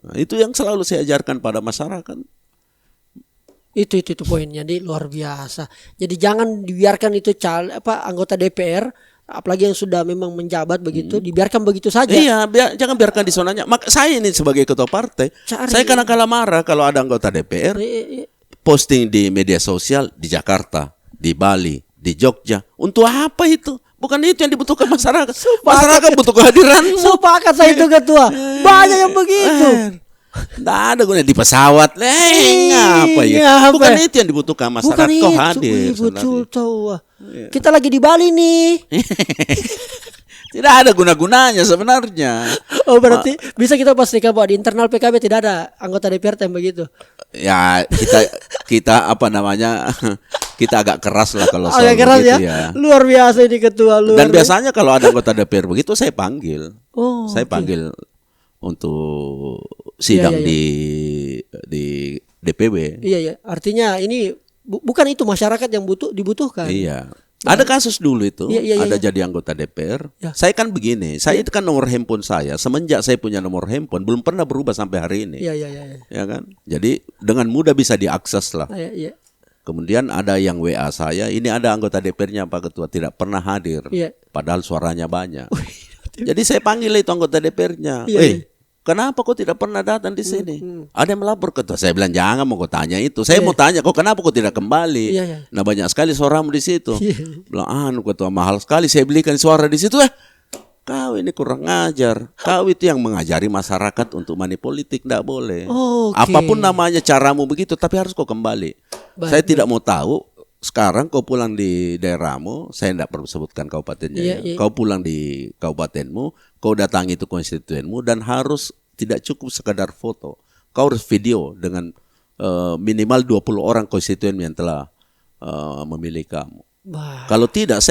Nah, itu yang selalu saya ajarkan pada masyarakat. Itu poinnya, di luar biasa. Jadi jangan dibiarkan itu anggota DPR, apalagi yang sudah memang menjabat begitu, dibiarkan begitu saja. Iya, jangan biarkan di zonanya. Saya ini sebagai ketua partai, saya kadang-kala marah kalau ada anggota DPR posting di media sosial di Jakarta, di Bali, di Jogja. Untuk apa itu? Bukan itu yang dibutuhkan masyarakat. Masyarakat butuh kehadiranmu. Sepakat saya itu Ketua. Banyak yang begitu. Nggak ada gunanya di pesawat. Ngapa ya? Bukan itu yang dibutuhkan masyarakat. Kau hadir. Betul tahu. Kita lagi di Bali nih. Tidak ada guna-gunanya sebenarnya. Oh, berarti bisa kita pastikan bahwa di internal PKB tidak ada anggota DPR yang begitu. Ya, kita apa namanya? Kita agak keras lah kalau soal agak keras begitu ya. Luar biasa ini Ketua. Dan biasanya kalau ada anggota DPR begitu saya panggil. Saya panggil untuk sidang di DPW. Iya. Artinya ini bukan itu masyarakat yang dibutuhkan. Iya. Ada kasus dulu itu, ada jadi anggota DPR. Saya kan begini, saya itu kan nomor handphone saya, semenjak saya punya nomor handphone belum pernah berubah sampai hari ini. Iya. Ya kan? Jadi dengan mudah bisa diakses lah. Iya. Kemudian ada yang WA saya, ini ada anggota DPR-nya Pak Ketua tidak pernah hadir, padahal suaranya banyak. Jadi saya panggil itu anggota DPR-nya. Kenapa kau tidak pernah datang di sini? Ada yang melapor Ketua. Saya bilang jangan mau kau tanya itu. Saya mau tanya kau kenapa kau tidak kembali? Nah banyak sekali suaramu di situ. Bilang Ketua mahal sekali saya belikan suara di situ. Kau ini kurang ajar. Kau itu yang mengajari masyarakat untuk money politik, tidak boleh. Apapun namanya caramu begitu, tapi harus kau kembali. Saya tidak mau tahu. Sekarang kau pulang di daerahmu, saya tidak perlu sebutkan kabupatennya. Kau pulang di kabupatenmu, kau datangi itu konstituenmu dan harus tidak cukup sekadar foto. Kau harus video dengan minimal 20 orang konstituen yang telah memilih kamu. Bah. Kalau tidak,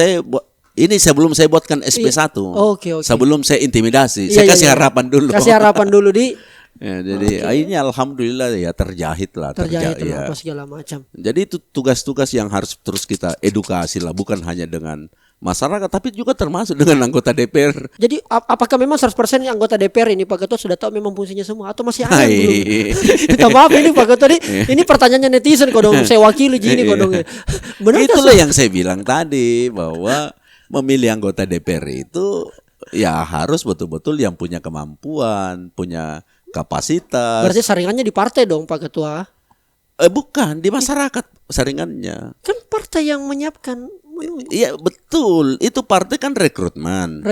ini sebelum saya buatkan SP1, Oke. sebelum saya intimidasi, saya kasih harapan dulu. Kasih harapan dulu di. Ya, jadi akhirnya alhamdulillah ya terjahit lah apa segala macam. Jadi itu tugas-tugas yang harus terus kita edukasi lah, bukan hanya dengan masyarakat tapi juga termasuk dengan anggota DPR. Jadi apakah memang 100% anggota DPR ini Pak Ketua sudah tahu memang fungsinya semua atau masih ada yang belum? Minta maaf ini Pak Ketua ini pertanyaannya netizen kodong saya wakili gini kodong. Benar itulah yang saya bilang tadi bahwa memilih anggota DPR itu ya harus betul-betul yang punya kemampuan, punya kapasitas. Berarti saringannya di partai dong Pak Ketua? Bukan, di masyarakat saringannya. Kan partai yang menyiapkan. Iya betul, itu partai kan rekrutmen.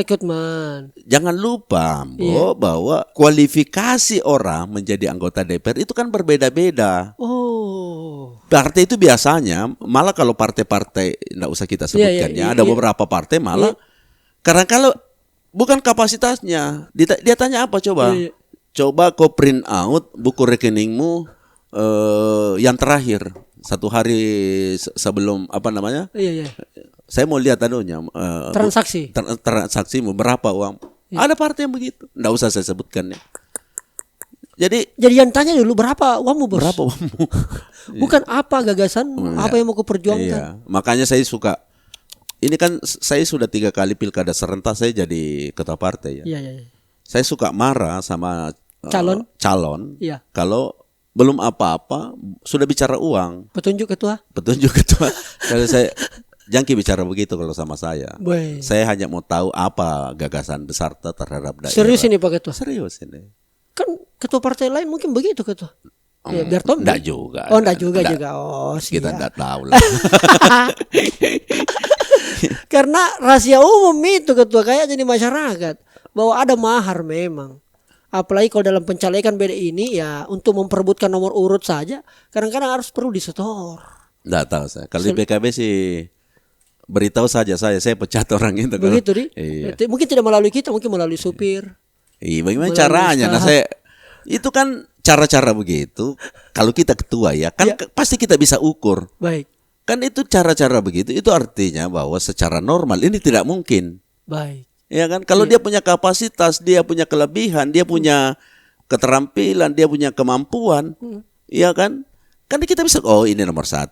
Jangan lupa bahwa kualifikasi orang menjadi anggota DPR itu kan berbeda-beda. Oh. Partai itu biasanya, malah kalau partai-partai, tidak usah kita sebutkan ada beberapa partai malah, karena kalau bukan kapasitasnya, dia tanya apa coba? Coba kau print out buku rekeningmu yang terakhir 1 hari sebelum apa namanya? Saya mau lihat transaksimu berapa uang? Ada partai yang begitu. Nggak usah saya sebutkan ya. Jadi yang tanya dulu berapa uangmu bos? Berapa uangmu? Bukan apa gagasanmu, apa yang mau kau perjuangkan. Makanya saya suka. Ini kan saya sudah 3 kali pilkada serentak saya jadi ketua partai ya. Saya suka marah sama calon kalau belum apa-apa sudah bicara uang. Petunjuk ketua. Kalau saya jangki bicara begitu kalau sama saya. Saya hanya mau tahu apa gagasan besar terhadap daerah. Serius ini Pak Ketua? Serius ini. Kan ketua partai lain mungkin begitu Ketua. Biar Tom. Enggak juga. Oh, enggak juga. Oh, siap. Kita enggak tahu lah. Karena rahasia umum itu Ketua kayak jadi masyarakat bahwa ada mahar memang. Apalagi kalau dalam pencalekan beda ini ya untuk memperebutkan nomor urut saja kadang-kadang harus perlu disetor. Enggak tahu saya. Kalau di PKB sih beritahu saja saya pecat orang itu. Begitu di. Mungkin tidak melalui kita, mungkin melalui supir. Bagaimana caranya? Nah saya itu kan cara-cara begitu. Kalau kita ketua ya kan pasti kita bisa ukur. Baik. Kan itu cara-cara begitu itu artinya bahwa secara normal ini tidak mungkin. Baik. Ya kan kalau dia punya kapasitas, dia punya kelebihan, dia punya keterampilan, dia punya kemampuan, ya kan? Kan kita bisa ini nomor 1.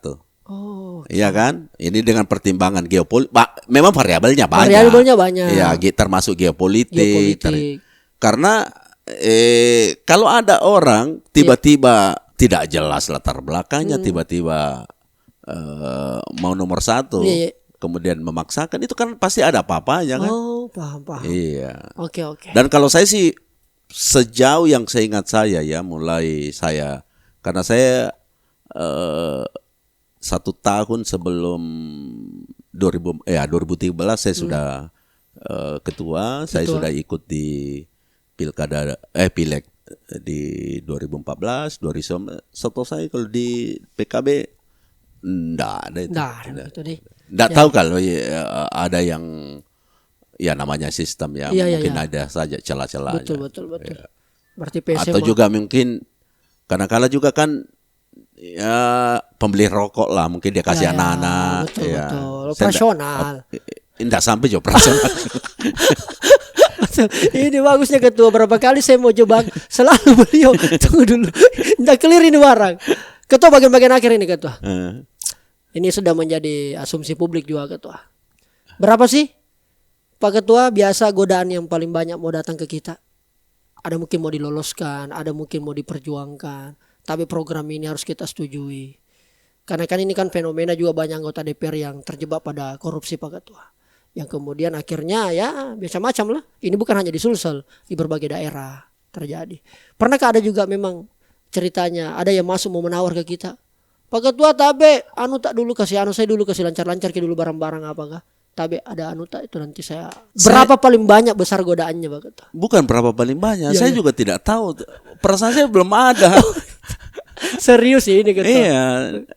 Iya kan? Ini dengan pertimbangan geopolitik. Memang variabelnya banyak. Ya, termasuk geopolitik. Karena kalau ada orang tiba-tiba tidak jelas latar belakangnya, tiba-tiba mau nomor 1. Kemudian memaksakan itu kan pasti ada apa-apanya kan? Oh, paham. Iya. Oke. Dan kalau saya sih sejauh yang saya ingat saya ya karena saya 1 tahun sebelum 2013 saya sudah ketua, saya sudah ikut di pileg di 2014, 2019. Setahu saya kalau di PKB enggak ada itu. Enggak tahu kalau ada yang ya namanya sistem ya mungkin ada saja celah-celahnya. Betul. Ya. Berarti PSM atau juga mungkin kadang-kala juga kan ya pembeli rokok lah mungkin dia kasih anak-anak. Betul. Operasional. Enggak sampai juga operasional. Ini bagusnya ketua, berapa kali saya mau coba selalu beliau tunggu dulu. Enggak clear ini barang. Ketua bagian-bagian akhir ini ketua. Ini sudah menjadi asumsi publik juga ketua. Berapa sih Pak Ketua biasa godaan yang paling banyak mau datang ke kita? Ada mungkin mau diloloskan, ada mungkin mau diperjuangkan. Tapi program ini harus kita setujui. Karena kan ini kan fenomena juga banyak anggota DPR yang terjebak pada korupsi Pak Ketua. Yang kemudian akhirnya ya biasa macam lah. Ini bukan hanya di Sulsel, di berbagai daerah terjadi. Pernahkah ada juga memang ceritanya ada yang masuk mau menawar ke kita? Pak Ketua tabe tak dulu kasih saya dulu kasih lancar-lancar ke dulu barang-barang apakah? Tabe ada tak itu nanti saya berapa paling banyak besar godaannya Pak Ketua? Bukan berapa paling banyak, saya juga tidak tahu. Perasaan saya belum ada. Serius ini Ketua? Iya,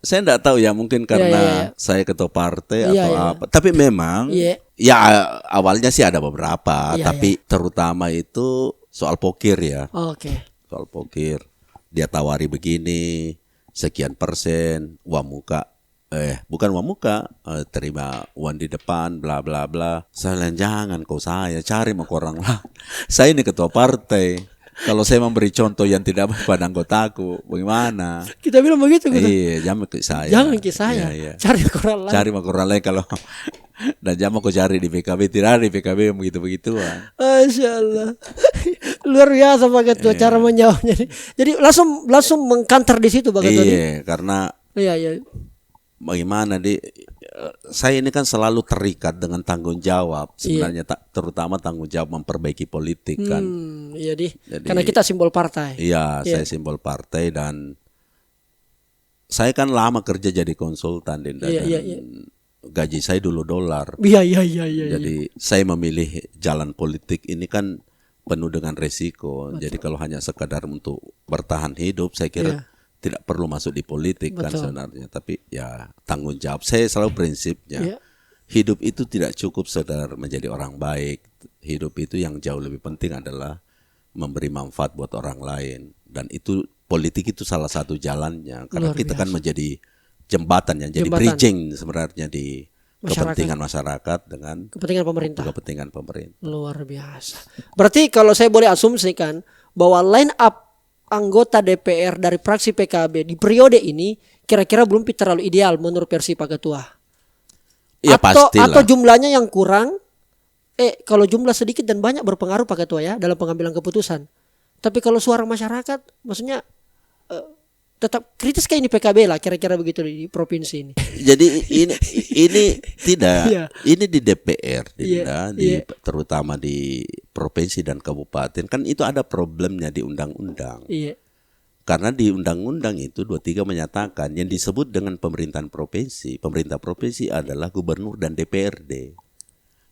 saya tidak tahu ya mungkin karena saya ketua partai atau apa. Tapi memang ya awalnya sih ada beberapa, tapi terutama itu soal pokir ya. Oke. Soal pokir, dia tawari begini. sekian persen uang muka, bukan uang muka, terima uang di depan, bla bla bla. Saya bilang jangan kau, saya cari mau orang lah. Saya ini ketua partai. Kalau saya memberi contoh yang tidak baik pada anggotaku, bagaimana? Kita bilang begitu. Iya, jangan ke saya. Jangan ke saya. Iya. Cari orang lain. Cari orang lain kalau dan jangan kau cari di PKB, tidak ada di PKB yang begitu-begituan. Masya Allah. Luar biasa Pak Ketua cara menjawabnya. Jadi langsung mengkanter di situ Pak Ketua. Iya, karena Iya. bagaimana saya ini kan selalu terikat dengan tanggung jawab sebenarnya, terutama tanggung jawab memperbaiki politik kan. Iya karena kita simbol partai. Iya, saya simbol partai dan saya kan lama kerja jadi konsultan dan gaji saya dulu dolar. Iya. Jadi saya memilih jalan politik ini kan penuh dengan resiko. Betul. Jadi kalau hanya sekadar untuk bertahan hidup, saya kira tidak perlu masuk di politik. Betul. Kan sebenarnya. Tapi ya tanggung jawab. Saya selalu prinsipnya hidup itu tidak cukup sekedar menjadi orang baik. Hidup itu yang jauh lebih penting adalah memberi manfaat buat orang lain. Dan itu politik itu salah satu jalannya. Karena kita kan menjadi jembatan yang jadi bridging sebenarnya di kepentingan masyarakat dengan kepentingan pemerintah. Luar biasa. Berarti kalau saya boleh asumsikan bahwa line up anggota DPR dari fraksi PKB di periode ini kira-kira belum terlalu ideal menurut versi Pak Ketua. Ya pastilah. Atau jumlahnya yang kurang. Kalau jumlah sedikit dan banyak berpengaruh Pak Ketua ya dalam pengambilan keputusan. Tapi kalau suara masyarakat maksudnya tetap kritis kayak ini PKB lah kira-kira begitu di provinsi ini. Jadi ini tidak ini di DPR terutama di provinsi dan kabupaten kan itu ada problemnya di undang-undang. Iya. Karena di undang-undang itu 23 menyatakan yang disebut dengan pemerintah provinsi adalah gubernur dan DPRD.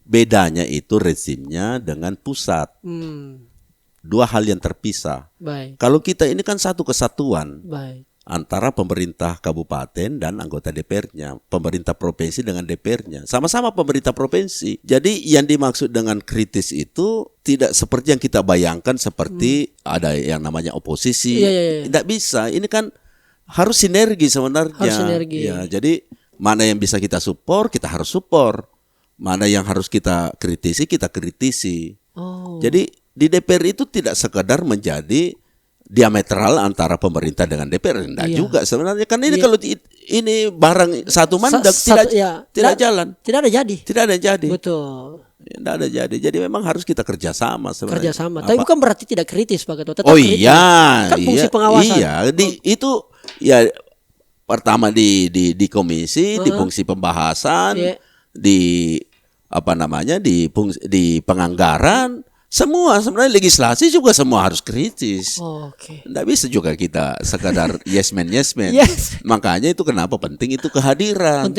Bedanya itu rezimnya dengan pusat. Dua hal yang terpisah. Baik. Kalau kita ini kan satu kesatuan. Baik. Antara pemerintah kabupaten dan anggota DPR-nya, pemerintah provinsi dengan DPR-nya, sama-sama pemerintah provinsi. Jadi yang dimaksud dengan kritis itu tidak seperti yang kita bayangkan seperti ada yang namanya oposisi. Tidak bisa. Ini kan harus sinergi sebenarnya. Harus sinergi. Ya, jadi mana yang bisa kita support, kita harus support. Mana yang harus kita kritisi, kita kritisi. Jadi di DPR itu tidak sekedar menjadi diametral antara pemerintah dengan DPR, enggak juga sebenarnya kan ini kalau ini barang satu mandat tidak jalan. Tidak ada jadi. Betul. Tidak ada jadi. Jadi memang harus kita kerjasama sebenarnya. Tapi bukan berarti tidak kritis Pak Ketua. Tetap kritis. Kan fungsi pengawasan. Iya, itu ya pertama di komisi, di fungsi pembahasan, di di penganggaran. Semua sebenarnya legislasi juga semua harus kritis. Nggak bisa juga kita sekadar yes man. Makanya itu kenapa penting itu kehadiran.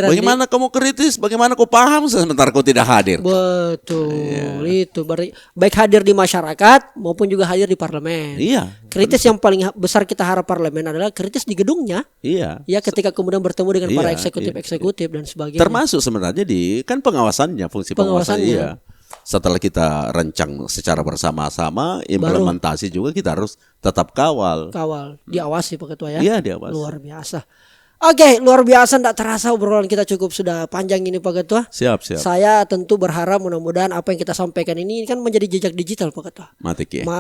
Bagaimana kamu kritis, bagaimana kau paham sementara kau tidak hadir. Betul. Itu berarti baik hadir di masyarakat maupun juga hadir di parlemen. Iya. Kritis yang paling besar kita harap parlemen adalah kritis di gedungnya. Iya. Ya ketika kemudian bertemu dengan para eksekutif dan sebagainya. Termasuk sebenarnya di kan pengawasannya, fungsi pengawasannya. Iya. Setelah kita rancang secara bersama-sama, implementasi juga kita harus tetap kawal, diawasi Pak Ketua ya. Iya, diawasi. Luar biasa. Oke, luar biasa, tidak terasa obrolan kita cukup sudah panjang ini Pak Ketua. Siap. Saya tentu berharap mudah-mudahan apa yang kita sampaikan ini kan menjadi jejak digital Pak Ketua.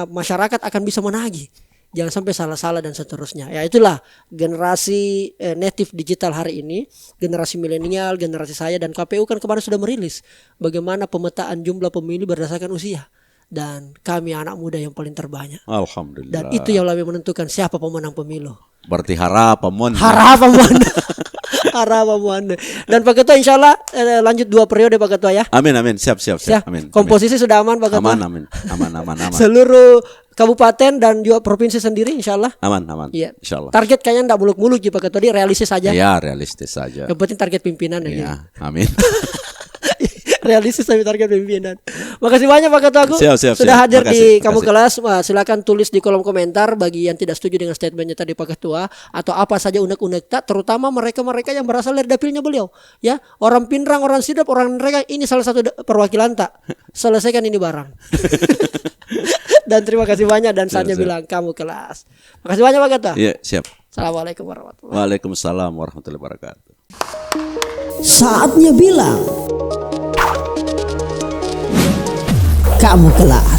Masyarakat akan bisa menagih. Jangan sampai salah-salah dan seterusnya. Ya itulah generasi native digital hari ini, generasi milenial, generasi saya dan KPU kan kemarin sudah merilis bagaimana pemetaan jumlah pemilih berdasarkan usia. Dan kami anak muda yang paling terbanyak. Alhamdulillah. Dan itu yang lebih menentukan siapa pemenang pemilu. Berarti harapan Mana. Dan Pak Ketua insya Allah lanjut 2 periode Pak Ketua ya. Amin. Siap. Amin. Komposisi sudah aman Pak Ketua. Aman. Seluruh kabupaten dan juga provinsi sendiri insya Allah. Aman. Iya. Insya Allah. Target kayaknya enggak muluk-muluk Pak Ketua, realistis saja. Iya, realistis saja. Yang penting target pimpinan ya. Iya, amin. Realistis tapi target pimpinan. Makasih banyak Pak Ketua siap. sudah hadir di Kamu Kelas. Silakan tulis di kolom komentar bagi yang tidak setuju dengan statementnya tadi Pak Ketua atau apa saja unek-unek terutama mereka yang berasal dari dapilnya beliau ya, orang Pinrang, orang Sidap, orang mereka ini salah satu perwakilan tak selesaikan ini barang. Dan terima kasih banyak dan saatnya bilang kamu kelas. Makasih banyak Pak Ketua. Iya, siap. Assalamualaikum warahmatullahi wabarakatuh. Waalaikumsalam warahmatullahi wabarakatuh. Saatnya bilang kamu kelas.